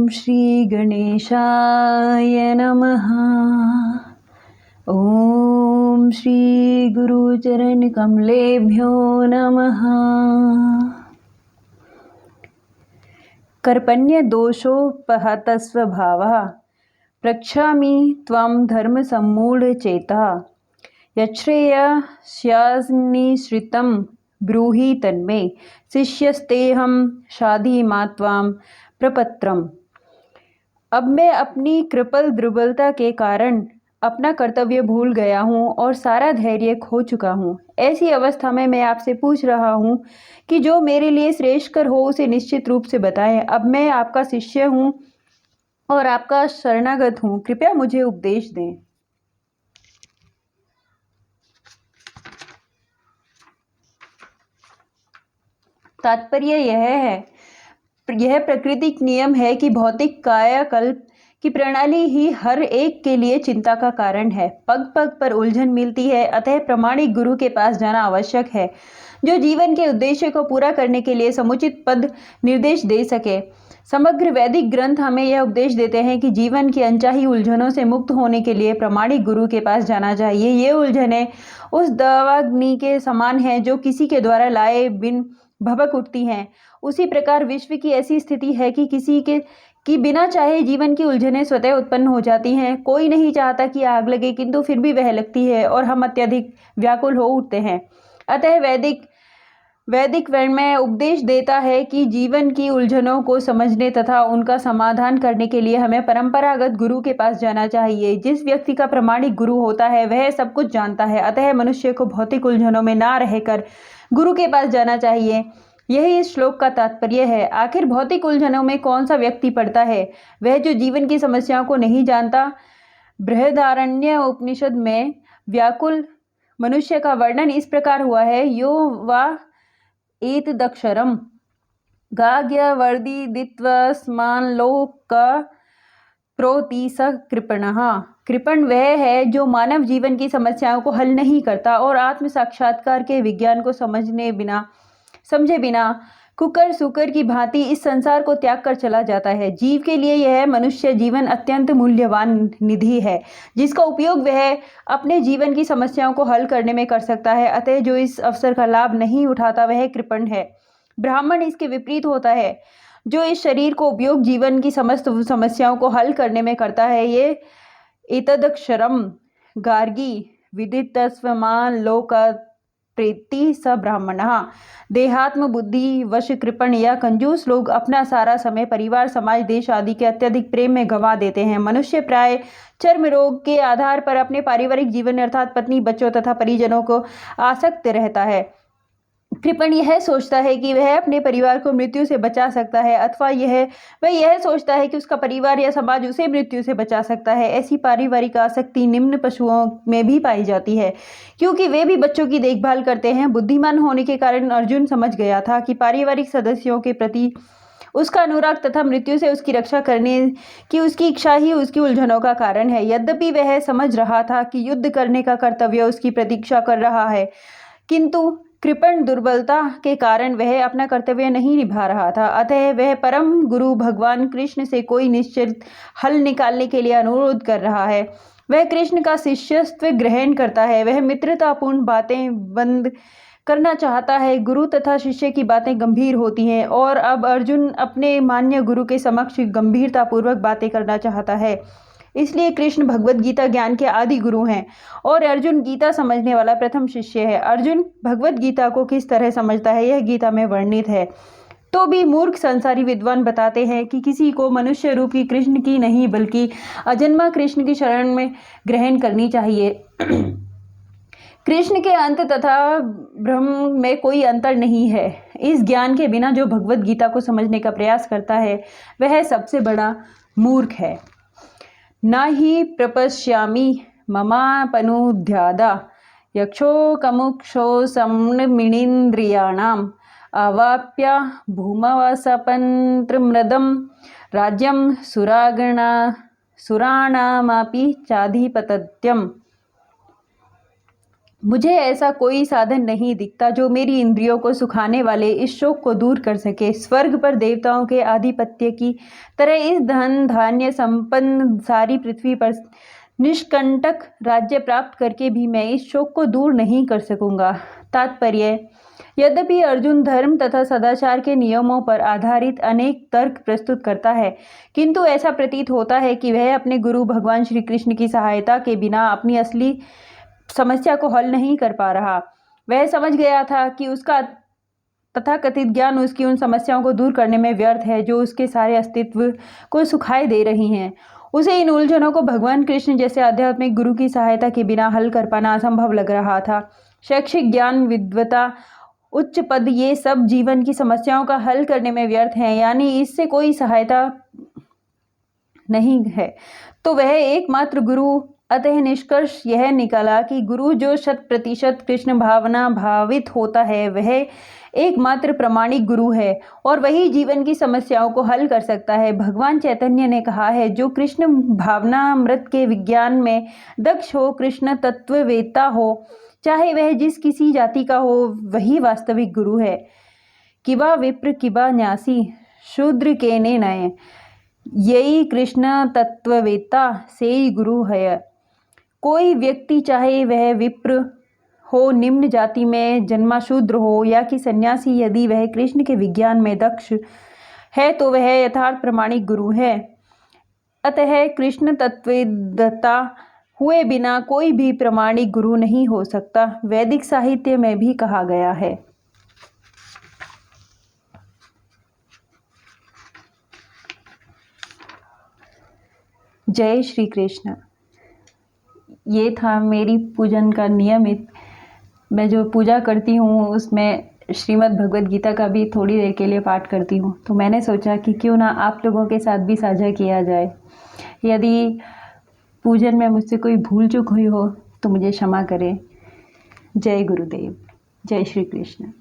श्री गणेशाय नमः। ओम श्री गुरुचरण कमलेभ्यो नमः। कर्पण्य दोषोपहतस्वभावः प्रक्षामि त्वं धर्म सम्मूढ़चेतः। यच्छ्रेयस्यान्निश्रितं ब्रूहि तन्मे शिष्यस्तेहं शाधि मा त्वां प्रपत्रम्। अब मैं अपनी कृपल दुर्बलता के कारण अपना कर्तव्य भूल गया हूँ और सारा धैर्य खो चुका हूँ। ऐसी अवस्था में मैं आपसे पूछ रहा हूँ कि जो मेरे लिए श्रेष्ठकर हो उसे निश्चित रूप से बताएं। अब मैं आपका शिष्य हूँ और आपका शरणागत हूँ, कृपया मुझे उपदेश दें। तात्पर्य यह प्राकृतिक नियम है कि भौतिक कायाकल्प की प्रणाली ही हर एक के लिए चिंता का कारण है। पग पग पर उलझन मिलती है, अतः प्रामाणिक गुरु के पास जाना आवश्यक है, जो जीवन के उद्देश्य को पूरा करने के लिए समुचित पद निर्देश दे सके। समग्र वैदिक ग्रंथ हमें यह उपदेश देते हैं कि जीवन की अनचाही उलझनों से मुक्त होने के लिए प्रामाणिक गुरु के पास जाना चाहिए। ये उलझनें उस दावाग्नि के समान हैं जो किसी के द्वारा लाए बिन भभक उठती हैं। उसी प्रकार विश्व की ऐसी स्थिति है कि किसी के कि बिना चाहे जीवन की उलझनें स्वतः उत्पन्न हो जाती हैं। कोई नहीं चाहता कि आग लगे, किंतु फिर भी वह लगती है और हम अत्यधिक व्याकुल हो उठते हैं। अतः वैदिक वर्णमय उपदेश देता है कि जीवन की उलझनों को समझने तथा उनका समाधान करने के लिए हमें परंपरागत गुरु के पास जाना चाहिए। जिस व्यक्ति का प्रामाणिक गुरु होता है वह सब कुछ जानता है, अतः मनुष्य को भौतिक उलझनों में ना रहकर गुरु के पास जाना चाहिए। यही इस श्लोक का तात्पर्य है। आखिर भौतिक उलझनों में कौन सा व्यक्ति पड़ता है? वह जो जीवन की समस्याओं को नहीं जानता। बृहदारण्य उपनिषद में व्याकुल मनुष्य का वर्णन इस प्रकार हुआ है। यो वा एतदक्षरम गाग्यवर्दिदित्वस्माल्लोक प्रोति स कृपणः। कृपण वह है जो मानव जीवन की समस्याओं को हल नहीं करता और आत्म साक्षात्कार के विज्ञान को समझे बिना कुकर सुकर की भांति इस संसार को त्याग कर चला जाता है। जीव के लिए यह मनुष्य जीवन अत्यंत मूल्यवान निधि है, जिसका उपयोग वह अपने जीवन की समस्याओं को हल करने में कर सकता है। अतः जो इस अवसर का लाभ नहीं उठाता वह कृपण है। ब्राह्मण इसके विपरीत होता है, जो इस शरीर को उपयोग जीवन की समस्त समस्याओं को हल करने में करता है। ये एतदक्षरम गार्गी विदितस्वमान लोक प्रीति स ब्राह्मणः। देहात्म बुद्धि वश कृपण या कंजूस लोग अपना सारा समय परिवार, समाज, देश आदि के अत्यधिक प्रेम में गंवा देते हैं। मनुष्य प्राय चर्म रोग के आधार पर अपने पारिवारिक जीवन अर्थात पत्नी, बच्चों तथा परिजनों को आसक्त रहता है। कृपण यह सोचता है कि वह अपने परिवार को मृत्यु से बचा सकता है, अथवा वह यह सोचता है कि उसका परिवार या समाज उसे मृत्यु से बचा सकता है। ऐसी पारिवारिक आसक्ति निम्न पशुओं में भी पाई जाती है, क्योंकि वे भी बच्चों की देखभाल करते हैं। बुद्धिमान होने के कारण अर्जुन समझ गया था कि पारिवारिक सदस्यों के प्रति उसका अनुराग तथा मृत्यु से उसकी रक्षा करने की उसकी इच्छा ही उसकी उलझनों का कारण है। यद्यपि वह समझ रहा था कि युद्ध करने का कर्तव्य उसकी प्रतीक्षा कर रहा है, किंतु कृपण दुर्बलता के कारण वह अपना कर्तव्य नहीं निभा रहा था। अतः वह परम गुरु भगवान कृष्ण से कोई निश्चित हल निकालने के लिए अनुरोध कर रहा है। वह कृष्ण का शिष्यत्व ग्रहण करता है। वह मित्रतापूर्ण बातें बंद करना चाहता है। गुरु तथा शिष्य की बातें गंभीर होती हैं और अब अर्जुन अपने मान्य गुरु के समक्ष गंभीरतापूर्वक बातें करना चाहता है। इसलिए कृष्ण भगवद गीता ज्ञान के आदि गुरु हैं और अर्जुन गीता समझने वाला प्रथम शिष्य है। अर्जुन भगवद गीता को किस तरह समझता है यह गीता में वर्णित है। तो भी मूर्ख संसारी विद्वान बताते हैं कि किसी को मनुष्य रूपी कृष्ण की नहीं बल्कि अजन्मा कृष्ण की शरण में ग्रहण करनी चाहिए। कृष्ण के अंत तथा ब्रह्म में कोई अंतर नहीं है। इस ज्ञान के बिना जो भगवद गीता को समझने का प्रयास करता है वह सबसे बड़ा मूर्ख है। न हि प्रपश्यामि ममापनुद्यादा यक्षो कमुक्षो सम्मिणीन्द्रियाणाम् अवाप्य भूमवसपन्त्रमृदं राज्यं सुराणामपि चाधिपत्यम्। मुझे ऐसा कोई साधन नहीं दिखता जो मेरी इंद्रियों को सुखाने वाले इस शोक को दूर कर सके। स्वर्ग पर देवताओं के आधिपत्य की तरह इस धन धान्य संपन्न सारी पृथ्वी पर निष्कंटक राज्य प्राप्त करके भी मैं इस शोक को दूर नहीं कर सकूंगा। तात्पर्य: यद्यपि अर्जुन धर्म तथा सदाचार के नियमों पर आधारित अनेक तर्क प्रस्तुत करता है, किंतु ऐसा प्रतीत होता है कि वह अपने गुरु भगवान श्री कृष्ण की सहायता के बिना अपनी असली समस्या को हल नहीं कर पा रहा। वह समझ गया था कि उसका तथाकथित ज्ञान उसकी उन समस्याओं को दूर करने में व्यर्थ है जो उसके सारे अस्तित्व को सुखाए दे रही हैं। उसे इन उलझनों को भगवान कृष्ण जैसे आध्यात्मिक गुरु की सहायता के बिना हल कर पाना असंभव लग रहा था। शैक्षिक ज्ञान, विद्वता, उच्च पद, ये सब जीवन की समस्याओं का हल करने में व्यर्थ हैं, यानी इससे कोई सहायता नहीं है। तो वह एकमात्र गुरु। अतः निष्कर्ष यह निकला कि गुरु जो 100% कृष्ण भावना भावित होता है वह एकमात्र प्रामाणिक गुरु है और वही जीवन की समस्याओं को हल कर सकता है। भगवान चैतन्य ने कहा है, जो कृष्ण भावनामृत के विज्ञान में दक्ष हो, कृष्ण तत्ववेत्ता हो, चाहे वह जिस किसी जाति का हो, वही वास्तविक गुरु है। किबा विप्र किबा न्यासी शूद्र के ने नये, यही कृष्ण तत्ववेत्ता से ही गुरु है। कोई व्यक्ति, चाहे वह विप्र हो, निम्न जाति में जन्मा शूद्र हो, या कि सन्यासी, यदि वह कृष्ण के विज्ञान में दक्ष है तो वह यथार्थ प्रामाणिक गुरु है। अतः कृष्ण तत्ववेत्ता हुए बिना कोई भी प्रामाणिक गुरु नहीं हो सकता। वैदिक साहित्य में भी कहा गया है। जय श्री कृष्ण। ये था मेरी पूजन का नियमित, मैं जो पूजा करती हूँ उसमें श्रीमद् भगवद गीता का भी थोड़ी देर के लिए पाठ करती हूँ। तो मैंने सोचा कि क्यों ना आप लोगों के साथ भी साझा किया जाए। यदि पूजन में मुझसे कोई भूल चूक हुई हो तो मुझे क्षमा करें। जय गुरुदेव। जय श्री कृष्ण।